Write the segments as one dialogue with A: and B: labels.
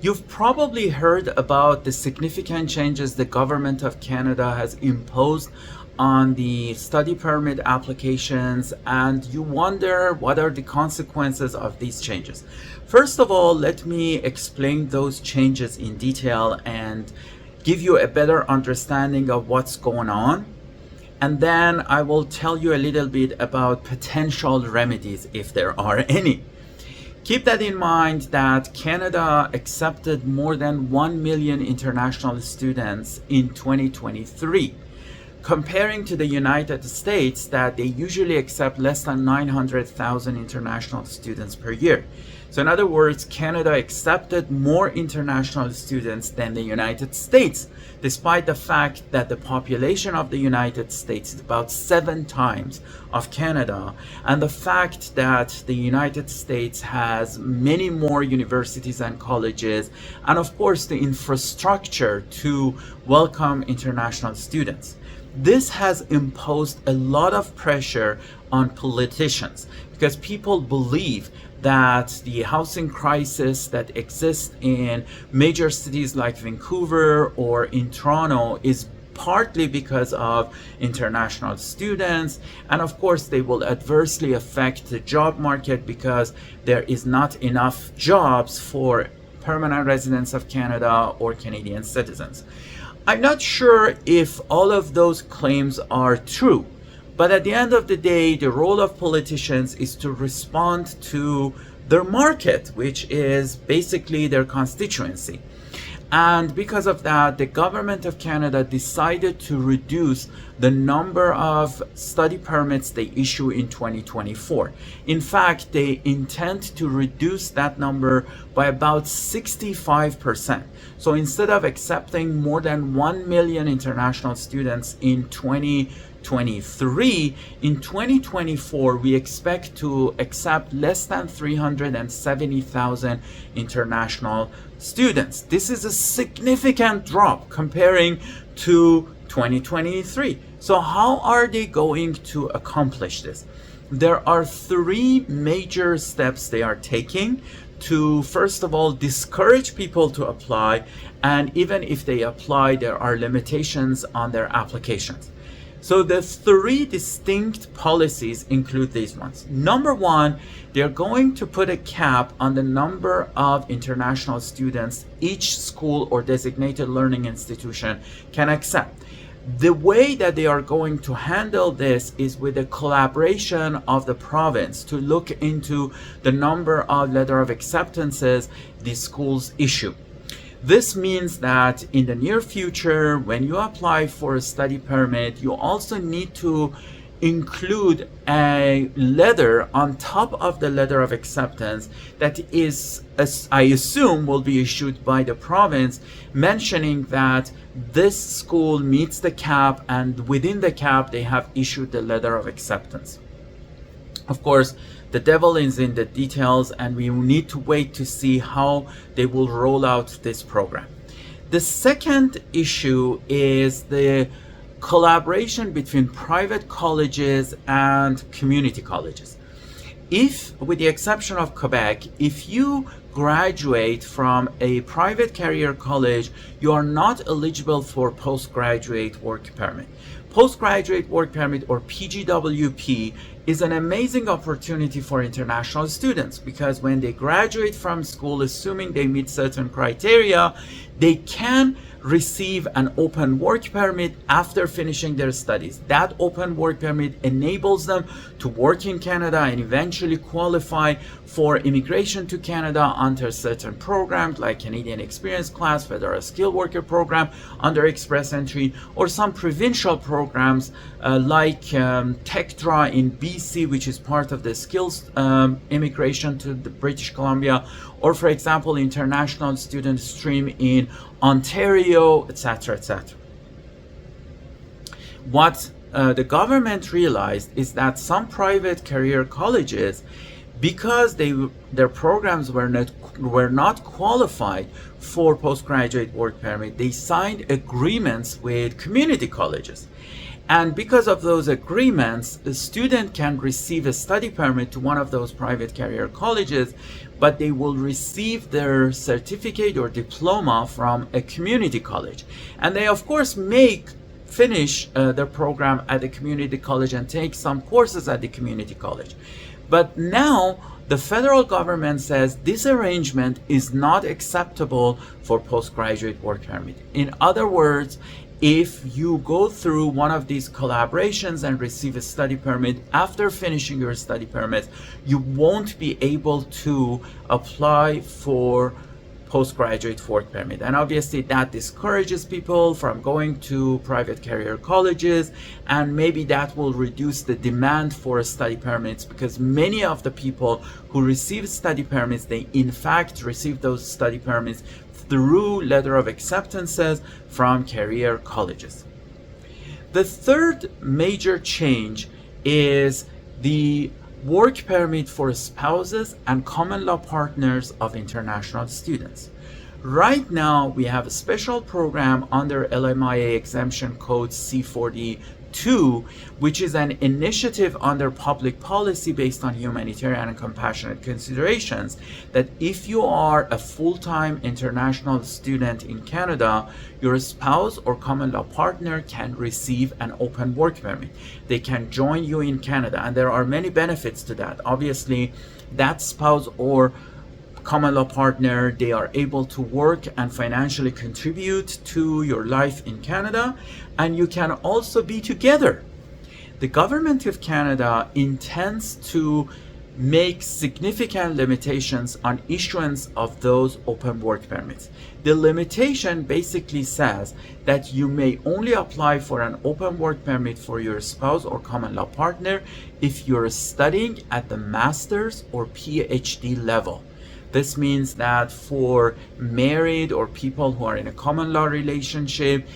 A: You've probably heard about the significant changes the government of Canada has imposed on the study permit applications, and you wonder what are the consequences of these changes. First of all, let me explain those changes in detail and give you a better understanding of what's going on. And then I will tell you a little bit about potential remedies if there are any. Keep that in mind that Canada accepted more than 1 million international students in 2023, comparing to the United States that they usually accept less than 900,000 international students per year. So in other words, Canada accepted more international students than the United States, despite the fact that the population of the United States is about 7 times of Canada, and the fact that the United States has many more universities and colleges, and of course the infrastructure to welcome international students. This has imposed a lot of pressure on politicians because people believe that the housing crisis that exists in major cities like Vancouver or in Toronto is partly because of international students, and of course they will adversely affect the job market because there is not enough jobs for permanent residents of Canada or Canadian citizens. I'm not sure if all of those claims are true, but at the end of the day, the role of politicians is to respond to their market, which is basically their constituency. And because of that, the government of Canada decided to reduce the number of study permits they issue in 2024. In fact, they intend to reduce that number by about 65%. So instead of accepting more than 1 million international students in 2023, in 2024, we expect to accept less than 370,000 international students. This is a significant drop comparing to 2023. So how are they going to accomplish this? There are 3 major steps they are taking to, first of all, discourage people to apply, and even if they apply, there are limitations on their applications. So the 3 distinct policies include these ones. Number 1, they're going to put a cap on the number of international students each school or designated learning institution can accept. The way that they are going to handle this is with a collaboration of the province to look into the number of letter of acceptances the schools issue. This means that in the near future, when you apply for a study permit, you also need to include a letter on top of the letter of acceptance that is, as I assume, will be issued by the province, mentioning that this school meets the cap, and within the cap they have issued the letter of acceptance. Of course, the devil is in the details, and we need to wait to see how they will roll out this program. The second issue is the collaboration between private colleges and community colleges. If, with the exception of Quebec, if you graduate from a private career college, you are not eligible for postgraduate work permit. Postgraduate work permit, or PGWP, is an amazing opportunity for international students because when they graduate from school, assuming they meet certain criteria, they can receive an open work permit after finishing their studies. That open work permit enables them to work in Canada and eventually qualify for immigration to Canada under certain programs like Canadian Experience Class, Federal Skilled Worker Program, under Express Entry, or some provincial programs like TechDraw in BC, which is part of the skills immigration to the British Columbia, or for example, international student stream in Ontario, etc., etc. What the government realized is that some private career colleges, because their programs were not qualified for postgraduate work permit, they signed agreements with community colleges. And because of those agreements, a student can receive a study permit to one of those private career colleges, but they will receive their certificate or diploma from a community college. And they, of course, finish their program at the community college and take some courses at the community college. But now the federal government says this arrangement is not acceptable for postgraduate work permit. In other words, if you go through one of these collaborations and receive a study permit, after finishing your study permit, you won't be able to apply for postgraduate work permit. And obviously that discourages people from going to private career colleges, and maybe that will reduce the demand for study permits, because many of the people who receive study permits, they in fact receive those study permits through letter of acceptances from career colleges. The third major change is the work permit for spouses and common law partners of international students. Right now, we have a special program under LMIA exemption code C42, which is an initiative under public policy based on humanitarian and compassionate considerations, that if you are a full-time international student in Canada, your spouse or common law partner can receive an open work permit. They can join you in Canada, and there are many benefits to that. Obviously, that spouse or common law partner, they are able to work and financially contribute to your life in Canada, and you can also be together. The government of Canada intends to make significant limitations on issuance of those open work permits. The limitation basically says that you may only apply for an open work permit for your spouse or common law partner if you're studying at the master's or PhD level. This means that for married or people who are in a common law relationship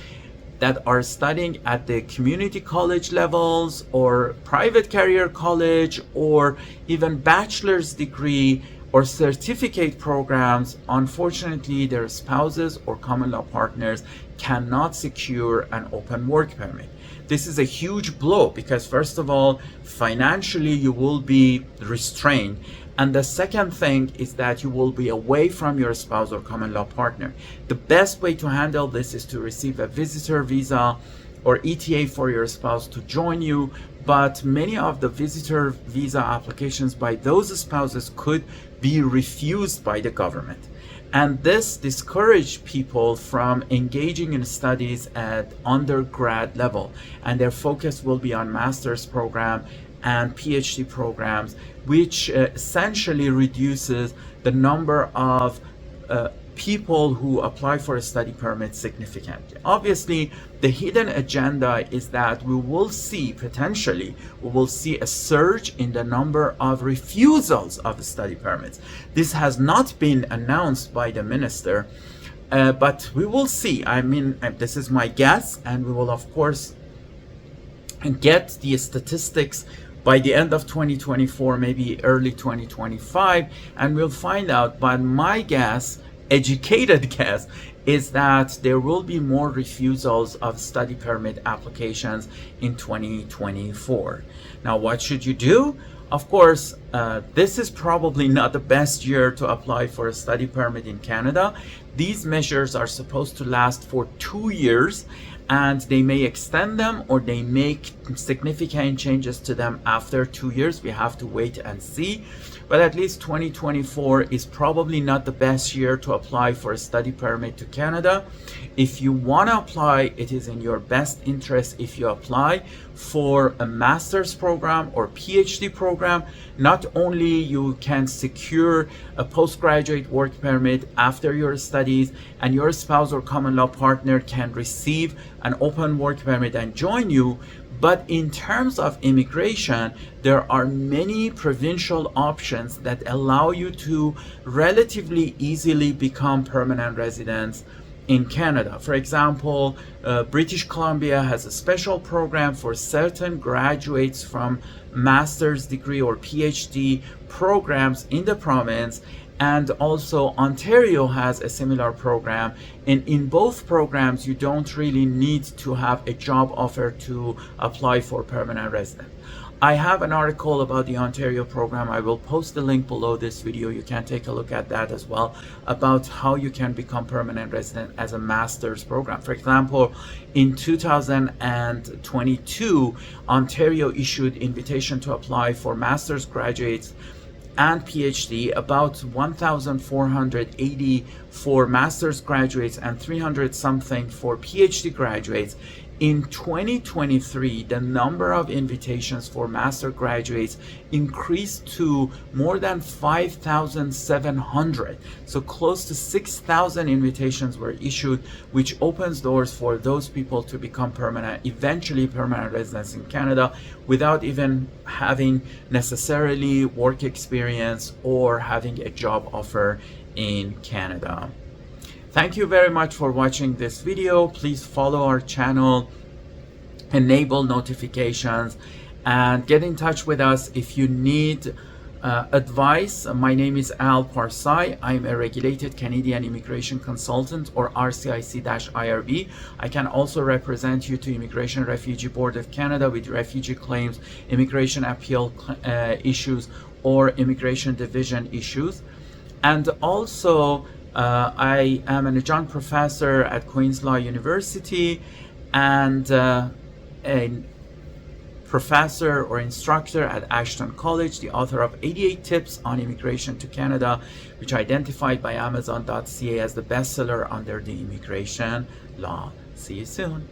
A: that are studying at the community college levels or private career college or even bachelor's degree or certificate programs, unfortunately their spouses or common law partners cannot secure an open work permit. This is a huge blow because, first of all, financially you will be restrained. And the second thing is that you will be away from your spouse or common law partner. The best way to handle this is to receive a visitor visa or ETA for your spouse to join you. But many of the visitor visa applications by those spouses could be refused by the government. And this discourages people from engaging in studies at undergrad level. And their focus will be on master's program and PhD programs, which essentially reduces the number of people who apply for a study permit significantly. Obviously, the hidden agenda is that we will see a surge in the number of refusals of study permits. This has not been announced by the minister, but we will see. I mean, this is my guess, and we will, of course, get the statistics by the end of 2024, maybe early 2025, and we'll find out. But my guess, educated guess, is that there will be more refusals of study permit applications in 2024. Now, what should you do? Of course, this is probably not the best year to apply for a study permit in Canada. These measures are supposed to last for 2 years, and they may extend them or they make significant changes to them after 2 years. We have to wait and see. But at least 2024 is probably not the best year to apply for a study permit to Canada. If you want to apply, it is in your best interest if you apply for a master's program or PhD program. Not only you can secure a postgraduate work permit after your studies, and your spouse or common law partner can receive an open work permit and join you, but in terms of immigration, there are many provincial options that allow you to relatively easily become permanent residents in Canada. For example, British Columbia has a special program for certain graduates from master's degree or PhD programs in the province, And also Ontario has a similar program, and in both programs you don't really need to have a job offer to apply for permanent resident. I have an article about the Ontario program. I will post the link below this video. You can take a look at that as well, about how you can become permanent resident as a master's program. For example, in 2022, Ontario issued invitation to apply for master's graduates and PhD, about 1,480 for master's graduates and 300 something for PhD graduates. In 2023, the number of invitations for master graduates increased to more than 5,700. So close to 6,000 invitations were issued, which opens doors for those people to become eventually permanent residents in Canada without even having necessarily work experience or having a job offer in Canada. Thank you very much for watching this video. Please follow our channel, enable notifications, and get in touch with us if you need advice. My name is Al Parsai. I'm a regulated Canadian immigration consultant, or RCIC-IRB. I can also represent you to Immigration Refugee Board of Canada with refugee claims, immigration appeal issues, or immigration division issues. And also I am an adjunct professor at Queen's Law University, and a professor or instructor at Ashton College, the author of 88 Tips on Immigration to Canada, which identified by Amazon.ca as the bestseller under the immigration law. See you soon.